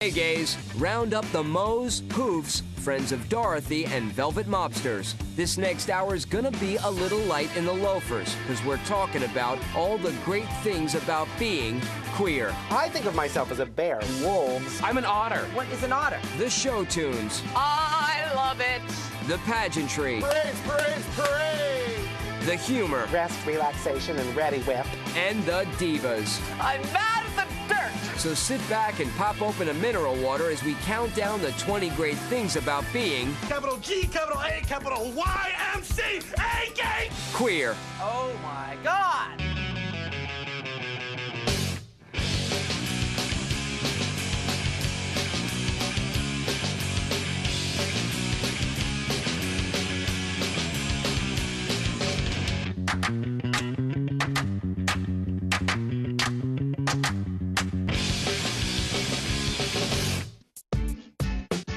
Hey gays, round up the Moes, Poofs, Friends of Dorothy, and Velvet Mobsters. This next hour is gonna be a little light in the loafers, because we're talking about all the great things about being queer. I think of myself as a bear. Wolves. I'm an otter. What is an otter? The show tunes. I love it. The pageantry. Parades, parades, parade! The humor. Rest, relaxation, and ready whip. And the divas. I'm mad at the dirt. So sit back and pop open a mineral water as we count down the 20 great things about being Capital G, capital A, capital Y, M, C, A, G! queer. Oh my God!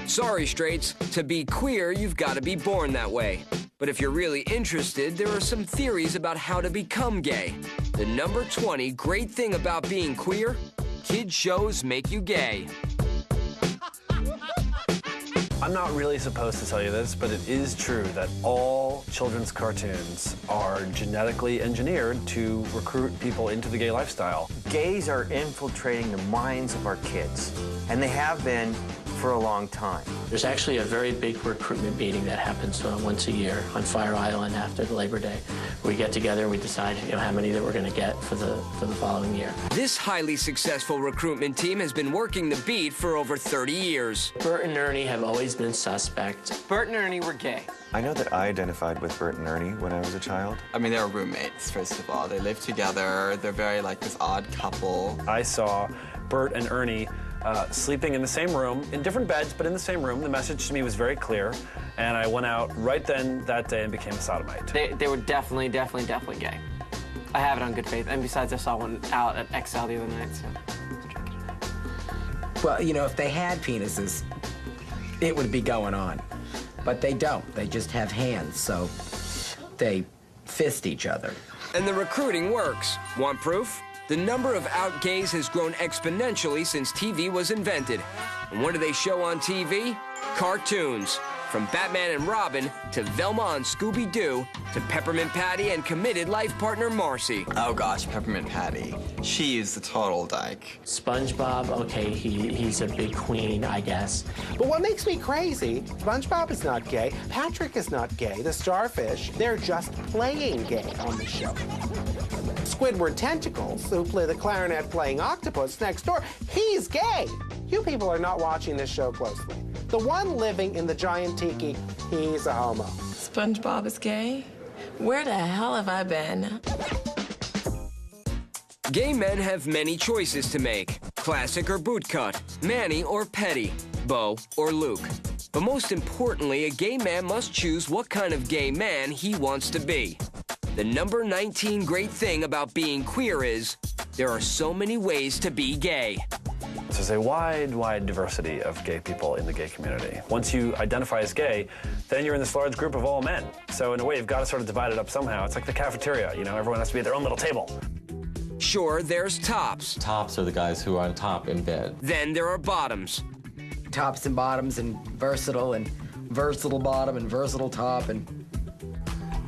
Sorry, straights, to be queer, you've got to be born that way. But if you're really interested, there are some theories about how to become gay. The number 20 great thing about being queer, kid shows make you gay. I'm not really supposed to tell you this, but it is true that all children's cartoons are genetically engineered to recruit people into the gay lifestyle. Gays are infiltrating the minds of our kids, and they have been for a long time. There's actually a very big recruitment meeting that happens once a year on Fire Island after the Labor Day. We get together and we decide how many that we're going to get for the following year. This highly successful recruitment team has been working the beat for over 30 years. Bert and Ernie have always been suspect. Bert and Ernie were gay. I know that I identified with Bert and Ernie when I was a child. I mean, they're roommates, first of all. They live together. They're very like this odd couple. I saw Bert and Ernie sleeping in the same room, in different beds, but in the same room. The message to me was very clear, and I went out right then that day and became a sodomite. They were definitely gay. I have it on good faith. And besides, I saw one out at XL the other night, so let's check it out. Well, you know, if they had penises, it would be going on. But they don't. They just have hands, so they fist each other. And the recruiting works. Want proof? The number of out gays has grown exponentially since TV was invented. And what do they show on TV? Cartoons. From Batman and Robin, to Velma and Scooby-Doo, to Peppermint Patty and committed life partner Marcy. Oh gosh, Peppermint Patty. She is the total dyke. SpongeBob, okay, he's a big queen, I guess. But what makes me crazy, SpongeBob is not gay, Patrick is not gay, the starfish, they're just playing gay on the show. Squidward Tentacles, who play the clarinet-playing octopus next door, he's gay. You people are not watching this show closely. The one living in the giant tiki, he's a homo. SpongeBob is gay? Where the hell have I been? Gay men have many choices to make. Classic or bootcut, Manny or Petty, Bo or Luke. But most importantly, a gay man must choose what kind of gay man he wants to be. The number 19 great thing about being queer is there are so many ways to be gay. So there's a wide diversity of gay people in the gay community. Once you identify as gay, then you're in this large group of all men. So in a way, you've got to sort of divide it up somehow. It's like the cafeteria, you know, everyone has to be at their own little table. Sure, there's tops. Tops are the guys who are on top in bed. Then there are bottoms. Tops and bottoms and versatile bottom and versatile top and...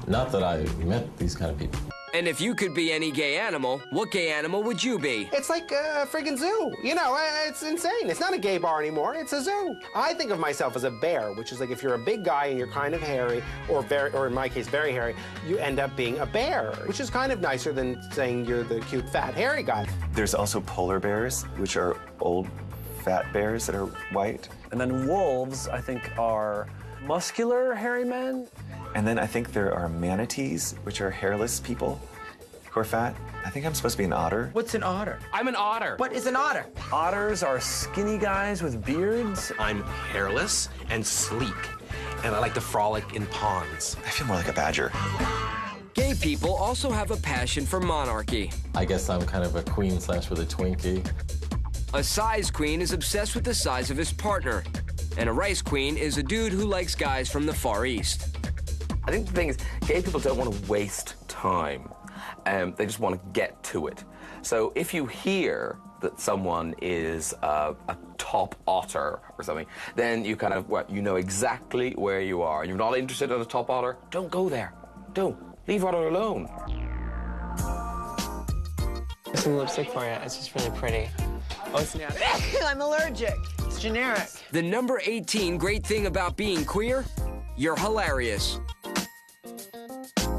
Not that I met these kind of people. And if you could be any gay animal, what gay animal would you be? It's like a friggin' zoo. You know, it's insane. It's not a gay bar anymore, it's a zoo. I think of myself as a bear, which is like if you're a big guy and you're kind of hairy, or in my case, very hairy, you end up being a bear, which is kind of nicer than saying you're the cute, fat, hairy guy. There's also polar bears, which are old, fat bears that are white. And then wolves, I think, are muscular, hairy men. And then I think there are manatees, which are hairless people who are fat. I think I'm supposed to be an otter. What's an otter? I'm an otter. What is an otter? Otters are skinny guys with beards. I'm hairless and sleek, and I like to frolic in ponds. I feel more like a badger. Gay people also have a passion for monarchy. I guess I'm kind of a queen / with a Twinkie. A size queen is obsessed with the size of his partner. And a rice queen is a dude who likes guys from the Far East. I think the thing is, gay people don't want to waste time. They just want to get to it. So if you hear that someone is a top otter or something, then you kind of, you know exactly where you are. And you're not interested in a top otter, don't go there. Don't. Leave otter alone. Some lipstick for you. It's just really pretty. Oh, it's now. I'm allergic. It's generic. The number 18 great thing about being queer? You're hilarious.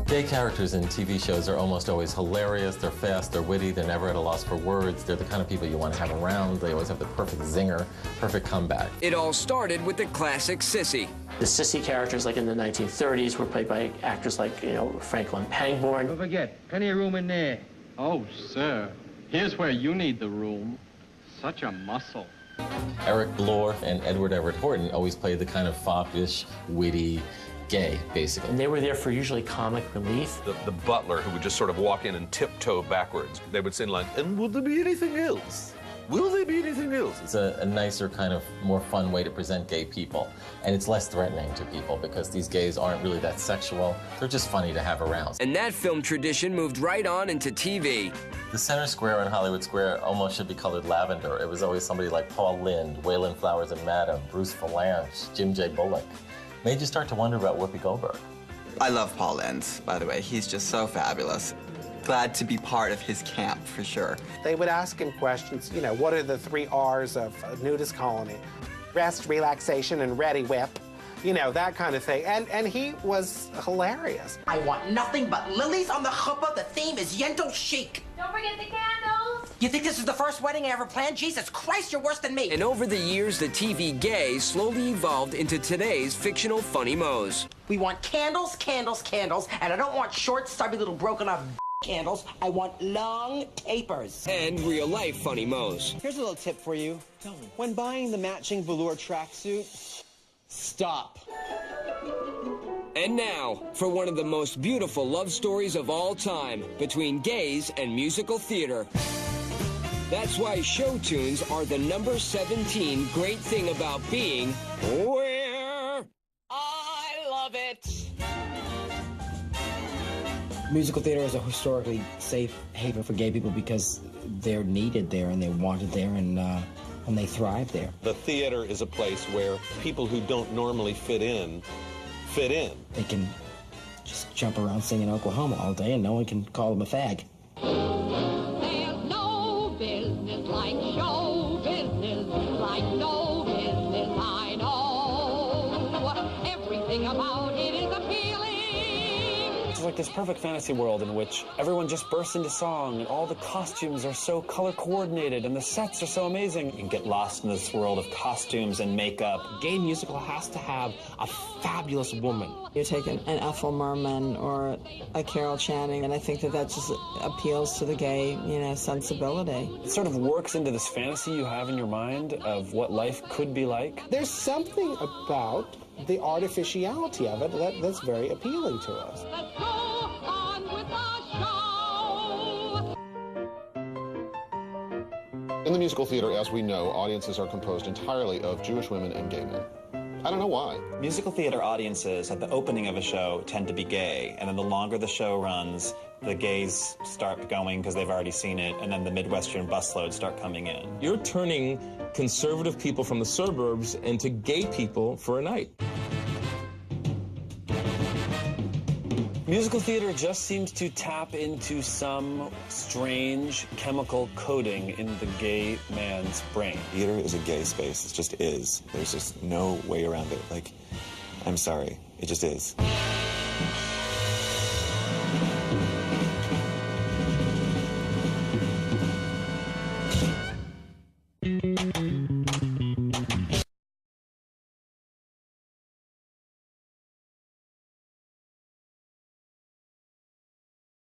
Gay characters in TV shows are almost always hilarious, they're fast, they're witty, they're never at a loss for words, they're the kind of people you want to have around, they always have the perfect zinger, perfect comeback. It all started with the classic sissy. The sissy characters, like in the 1930s, were played by actors like, Franklin Pangborn. Don't forget, plenty of room in there. Oh, sir, here's where you need the room. Such a muscle. Eric Blore and Edward Everett Horton always played the kind of foppish, witty, gay, basically. And they were there for usually comic relief. The butler who would just sort of walk in and tiptoe backwards. They would sing like, and will there be anything else? Will there be anything else? It's a nicer, kind of more fun way to present gay people. And it's less threatening to people because these gays aren't really that sexual. They're just funny to have around. And that film tradition moved right on into TV. The center square in Hollywood Square almost should be colored lavender. It was always somebody like Paul Lynde, Waylon Flowers and Madam, Bruce Valanche, Jim J. Bullock. Made you start to wonder about Whoopi Goldberg. I love Paul Lynde, by the way. He's just so fabulous. Glad to be part of his camp, for sure. They would ask him questions, what are the 3 R's of a nudist colony? Rest, relaxation, and ready whip. That kind of thing. And he was hilarious. I want nothing but lilies on the chuppah. The theme is Yentl chic. Don't forget the candles. You think this is the first wedding I ever planned? Jesus Christ, you're worse than me. And over the years, the TV gay slowly evolved into today's fictional Funny Mo's. We want candles, candles, candles, and I don't want short, stubby little broken up candles. I want long tapers. And real-life Funny Mo's. Here's a little tip for you. When buying the matching velour tracksuit, stop. And now, for one of the most beautiful love stories of all time, between gays and musical theater. That's why show tunes are the number 17 great thing about being queer. I love it. Musical theater is a historically safe haven for gay people because they're needed there and they're wanted there and they thrive there. The theater is a place where people who don't normally fit in, fit in. They can just jump around singing Oklahoma all day and no one can call them a fag. There's no business like show business, like no business I know. Everything about it is appealing. It's like this perfect fantasy world in which everyone just bursts into song and all the costumes are so color coordinated and the sets are so amazing. You can get lost in this world of costumes and makeup. Gay musical has to have a fabulous woman. You take an Ethel Merman or a Carol Channing, and I think that just appeals to the gay, sensibility. It sort of works into this fantasy you have in your mind of what life could be like. There's something about the artificiality of it that's very appealing to us. Let's go on with the show. In the musical theater, as we know, audiences are composed entirely of Jewish women and gay men. I don't know why. Musical theater audiences at the opening of a show tend to be gay, and then the longer the show runs, the gays start going because they've already seen it, and then the Midwestern busloads start coming in. You're turning conservative people from the suburbs into gay people for a night. Musical theater just seems to tap into some strange chemical coding in the gay man's brain. Theater is a gay space. It just is. There's just no way around it. I'm sorry. It just is.